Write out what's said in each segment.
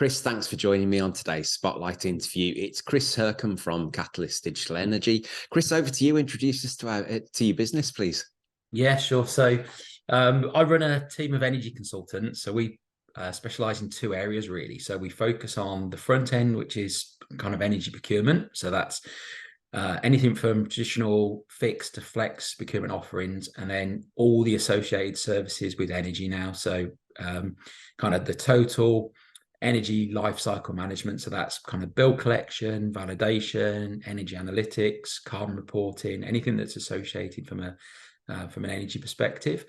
Chris, thanks for joining me on today's Spotlight interview. It's Chris Hurcombe from Catalyst Digital Energy. Chris, over to you. Introduce us to your business, please. Yeah, sure. So I run a team of energy consultants. So we specialize in two areas, really. So we focus on the front end, which is kind of energy procurement. So that's anything from traditional fixed to flex procurement offerings, and then all the associated services with energy now. So kind of the total energy lifecycle management. So that's kind of bill collection, validation, energy analytics, carbon reporting, anything that's associated from an energy perspective.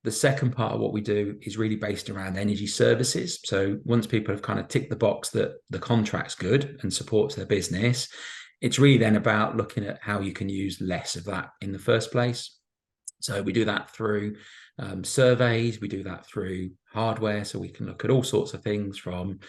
The second part of what we do is really based around energy services. So once people have kind of ticked the box that the contract's good and supports their business, it's really then about looking at how you can use less of that in the first place. So we do that through surveys, we do that through hardware, so we can look at all sorts of things from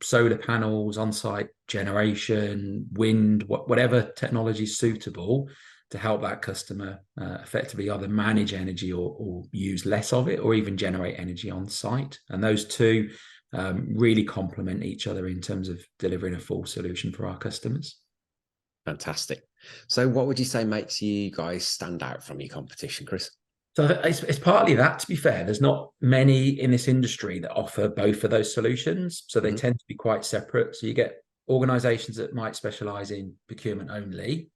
solar panels, on-site generation, wind, whatever technology is suitable to help that customer effectively either manage energy or use less of it, or even generate energy on site. And those two really complement each other in terms of delivering a full solution for our customers. Fantastic. So what would you say makes you guys stand out from your competition, Chris? So it's partly that, to be fair. There's not many in this industry that offer both of those solutions. So they tend to be quite separate. So you get organizations that might specialize in procurement only,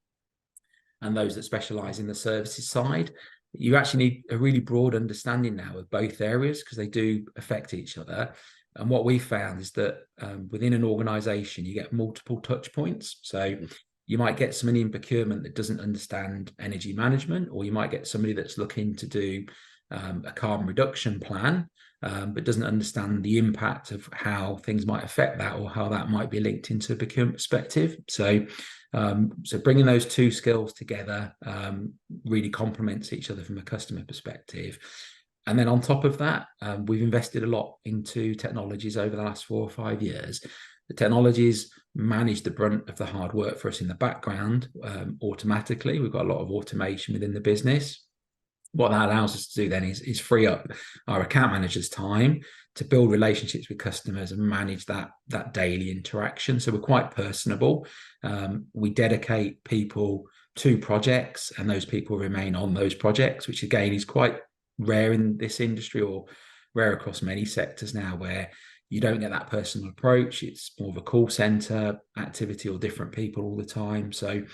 and those that specialize in the services side. You actually need a really broad understanding now of both areas because they do affect each other. And what we found is that within an organization, you get multiple touch points. So you might get somebody in procurement that doesn't understand energy management, or you might get somebody that's looking to do a carbon reduction plan, but doesn't understand the impact of how things might affect that, or how that might be linked into a procurement perspective. So bringing those two skills together really complements each other from a customer perspective. And then on top of that, we've invested a lot into technologies over the last 4 or 5 years. The technologies manage the brunt of the hard work for us in the background automatically. We've got a lot of automation within the business. What that allows us to do then is free up our account managers' time to build relationships with customers and manage that daily interaction. So we're quite personable. We dedicate people to projects, and those people remain on those projects, which again is quite rare in this industry, or rare across many sectors now, where you don't get that personal approach. It's more of a call center activity or different people all the time. So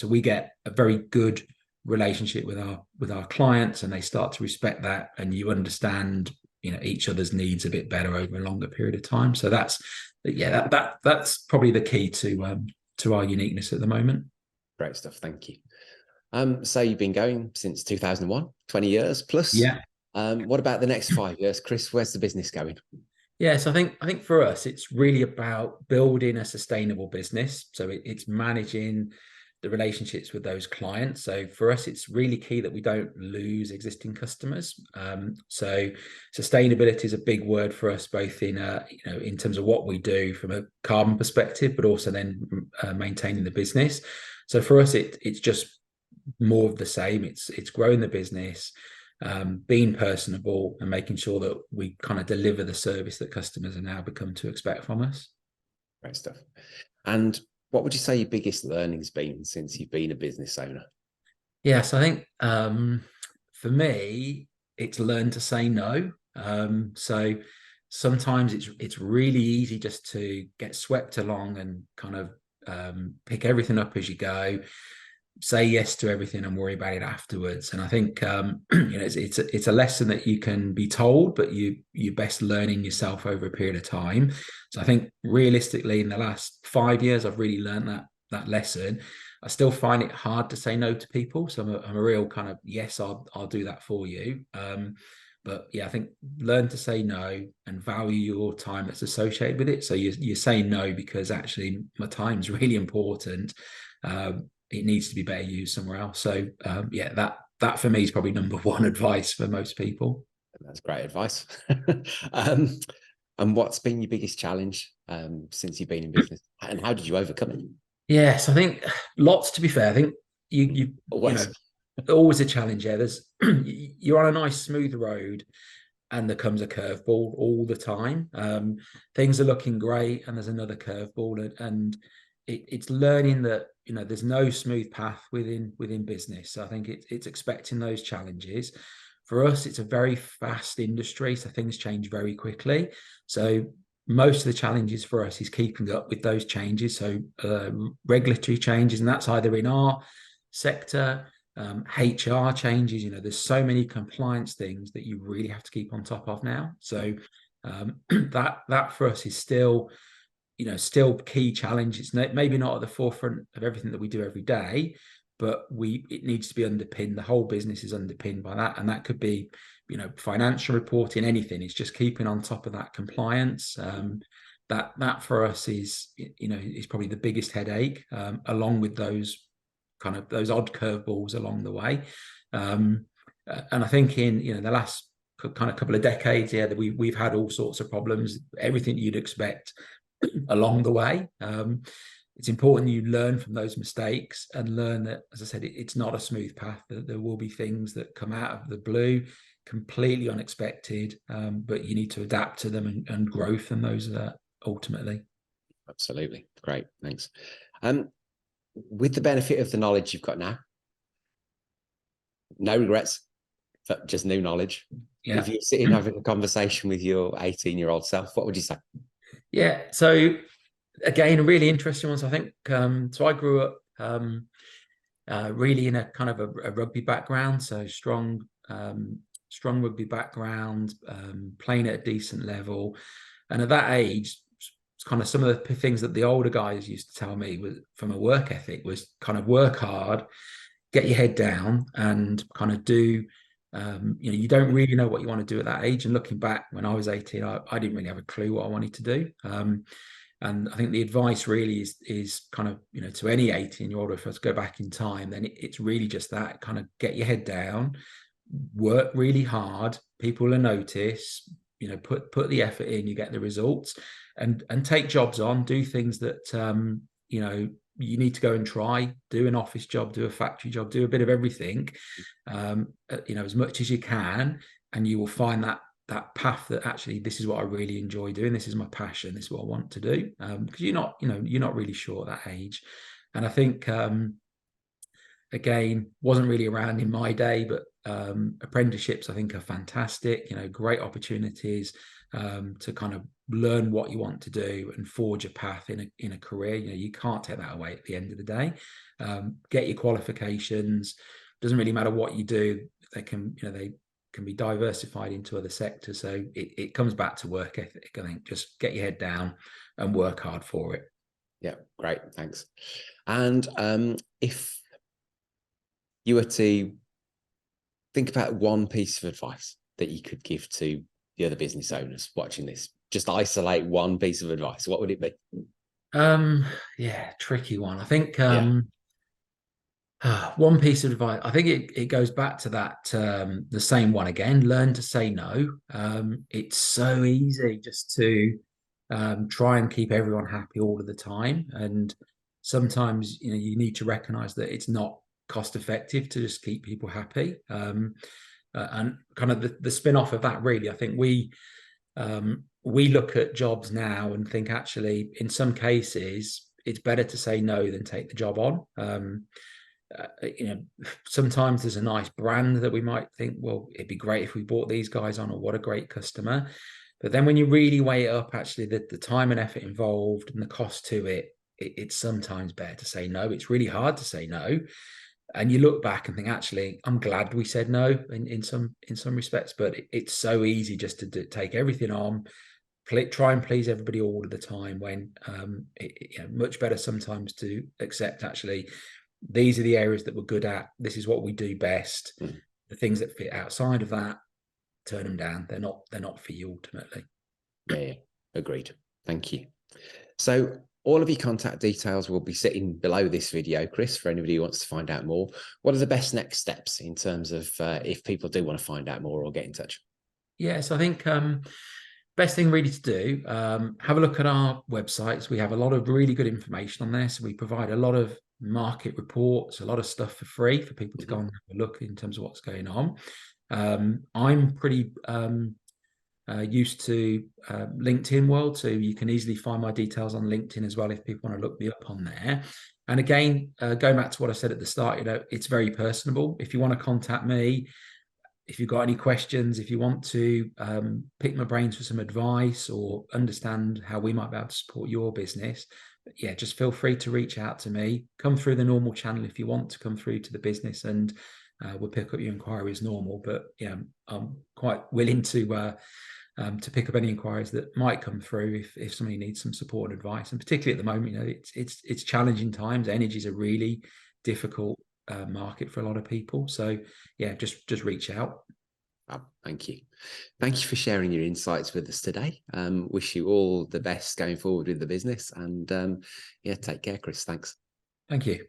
we get a very good relationship with our clients, and they start to respect that, and you understand each other's needs a bit better over a longer period of time. So that's probably the key to our uniqueness at the moment. Great stuff. Thank you. So you've been going since 2001, 20 years plus. Yeah. What about the next 5 years, Chris? Where's the business going? Yeah, so I think for us, it's really about building a sustainable business. So it's managing the relationships with those clients. So for us, it's really key that we don't lose existing customers. So sustainability is a big word for us, both in in terms of what we do from a carbon perspective, but also then maintaining the business. So for us, it's just more of the same. It's growing the business, being personable, and making sure that we kind of deliver the service that customers have now become to expect from us. Great stuff. And what would you say your biggest learning's been since you've been a business owner? Yes, I think for me, it's learned to say no. So sometimes it's really easy just to get swept along and kind of pick everything up as you go, say yes to everything and worry about it afterwards. And I think it's a lesson that you can be told, but you're best learning yourself over a period of time. So I think realistically, in the last 5 years, I've really learned that lesson. I still find it hard to say no to people, so I'm a real kind of yes, I'll do that for you. But yeah, I think learn to say no and value your time that's associated with it. So you say no because actually my time's really important. It needs to be better used somewhere else. So that for me is probably number one advice for most people. That's great advice. And what's been your biggest challenge since you've been in business, and how did you overcome it? Yes, I think lots, to be fair. I think you always a challenge. Yeah, you're on a nice smooth road, and there comes a curveball all the time. Things are looking great, and there's another curveball, and it's learning that, you know, there's no smooth path within business. So I think it's expecting those challenges. For us, it's a very fast industry, so things change very quickly. So most of the challenges for us is keeping up with those changes. So regulatory changes, and that's either in our sector, HR changes. You know, there's so many compliance things that you really have to keep on top of now. So that for us is still, you know, still key challenge. It's maybe not at the forefront of everything that we do every day, but it needs to be underpinned. The whole business is underpinned by that, and that could be, you know, financial reporting, anything. It's just keeping on top of that compliance. That for us is, you know, is probably the biggest headache, along with those odd curveballs along the way. And I think in, you know, the last kind of couple of decades, yeah, that we've had all sorts of problems, everything you'd expect along the way. It's important you learn from those mistakes and learn that, as I said, it's not a smooth path. That there will be things that come out of the blue, completely unexpected, but you need to adapt to them and grow from those ultimately. Absolutely. Great. Thanks. With the benefit of the knowledge you've got now, no regrets, but just new knowledge. Yeah. If you're sitting having a conversation with your 18-year-old self, what would you say? Yeah. So again, a really interesting one. So I think, so I grew up really in a kind of a rugby background. So strong rugby background, playing at a decent level. And at that age, it's kind of some of the things that the older guys used to tell me was, from a work ethic, was kind of work hard, get your head down, and kind of do, you know, you don't really know what you want to do at that age. And looking back, when I was 18, I didn't really have a clue what I wanted to do. And I think the advice really is kind of, you know, to any 18-year-old, if I was to go back in time, then it's really just that, kind of get your head down, work really hard, people will notice, you know, put the effort in, you get the results, and take jobs on, do things that, you know, you need to go and try, do an office job, do a factory job, do a bit of everything, you know, as much as you can, and you will find that path that actually, this is what I really enjoy doing, this is my passion, this is what I want to do, because you're not really sure at that age. And I think, again, wasn't really around in my day, but apprenticeships I think are fantastic, you know, great opportunities to kind of learn what you want to do and forge a path in a career. You know, you can't take that away at the end of the day. Get your qualifications, doesn't really matter what you do, they can, you know, they can be diversified into other sectors. So it comes back to work ethic. I think just get your head down and work hard for it. Yeah, great, thanks. And if you were to think about one piece of advice that you could give to the other business owners watching this, just isolate one piece of advice, what would it be? Yeah, tricky one. I think one piece of advice, I think it goes back to that, the same one again, learn to say no. It's so easy just to try and keep everyone happy all of the time. And sometimes, you know, you need to recognize that it's not cost effective to just keep people happy. And kind of the spin-off of that, really, I think we look at jobs now and think, actually, in some cases, it's better to say no than take the job on. You know, sometimes there's a nice brand that we might think, well, it'd be great if we brought these guys on, or what a great customer. But then when you really weigh it up, actually, the time and effort involved and the cost to it, it's sometimes better to say no. It's really hard to say no. And you look back and think, actually, I'm glad we said no in some respects, but it's so easy just to take everything on, try and please everybody all of the time, when you know, much better sometimes to accept, actually, these are the areas that we're good at, this is what we do best. The things that fit outside of that, turn them down. They're not for you ultimately. Yeah, agreed. Thank you. So all of your contact details will be sitting below this video, Chris, for anybody who wants to find out more. What are the best next steps in terms of if people do want to find out more or get in touch? Yes, I think best thing really to do, have a look at our websites. We have a lot of really good information on there. So we provide a lot of market reports, a lot of stuff for free for people to go and have a look in terms of what's going on. I'm pretty used to LinkedIn world, so you can easily find my details on LinkedIn as well if people want to look me up on there. And again, going back to what I said at the start, it's very personable. If you want to contact me, if you've got any questions, if you want to pick my brains for some advice or understand how we might be able to support your business, yeah, just feel free to reach out to me. Come through the normal channel if you want to come through to the business, and we'll pick up your inquiry as normal. But yeah, I'm quite willing to pick up any inquiries that might come through if somebody needs some support and advice. And particularly at the moment, it's challenging times. Energy is a really difficult market for a lot of people. So yeah, just reach out. Oh, thank you. Thank you for sharing your insights with us today. Wish you all the best going forward with the business, and yeah, take care, Chris. Thanks. Thank you.